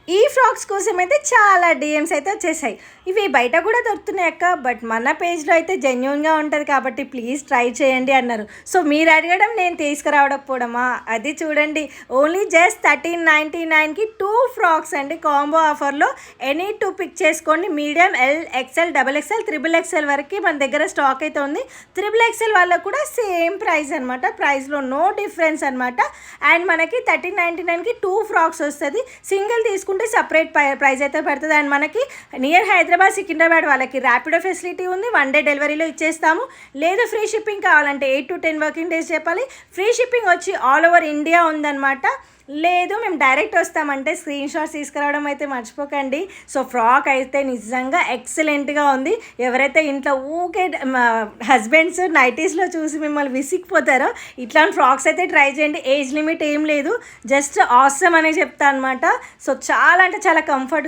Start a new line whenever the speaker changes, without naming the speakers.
ఈ ఫ్రాక్స్ కోసం అయితే చాలా డిఎమ్స్ అయితే వచ్చేసాయి. ఇవి బయట కూడా దొరుకుతున్నాయి అక్క, బట్ మన పేజ్లో అయితే జెన్యున్గా ఉంటుంది కాబట్టి ప్లీజ్ ట్రై చేయండి అన్నారు. సో మీరు అడగడం నేను తీసుకురావడకపోవడమా, అది చూడండి. ఓన్లీ జస్ట్ 1399కి 2 ఫ్రాక్స్ అండి, కాంబో ఆఫర్లో. ఎనీ 2 పిక్ చేసుకోండి. Medium, L, XL, double XL, triple XL వరకు మన దగ్గర స్టాక్ అయితే ఉంది. త్రిబుల్ ఎక్సెల్ వాళ్ళకు కూడా సేమ్ ప్రైస్ అనమాట, ప్రైస్లో నో డిఫరెన్స్ అనమాట. అండ్ మనకి 1399కి 2 ఫ్రాక్స్ వస్తుంది. సింగిల్ తీసుకుంటే సపరేట్ ప్రైస్ అయితే పడుతుంది. అండ్ మనకి నియర్ హైదరాబాద్, సికింద్రాబాద్ వాళ్ళకి ర్యాపిడో ఫెసిలిటీ ఉంది. 1 డే డెలివరీలో ఇచ్చేస్తాము. లేదు ఫ్రీ షిప్పింగ్ కావాలంటే 8 to 10 వర్కింగ్ డేస్ చెప్పాలి. ఫ్రీ షిప్పింగ్ వచ్చి ఆల్ ఓవర్ ఇండియా ఉందన్నమాట. లేదు మేము డైరెక్ట్ వస్తామంటే స్క్రీన్ షాట్స్ తీసుకురావడం అయితే మర్చిపోకండి. సో ఫ్రాక్ అయితే నిజంగా ఎక్సలెంట్గా ఉంది. ఎవరైతే ఇంట్లో ఊకే హస్బెండ్స్ నైటీస్లో చూసి మిమ్మల్ని విసిగిపోతారో ఇట్లాంటి ఫ్రాక్స్ అయితే ట్రై చేయండి. ఏజ్ లిమిట్ ఏం లేదు, జస్ట్ ఆసమ్ అనే చెప్తా అనమాట. సో చాలా అంటే చాలా కంఫర్ట్.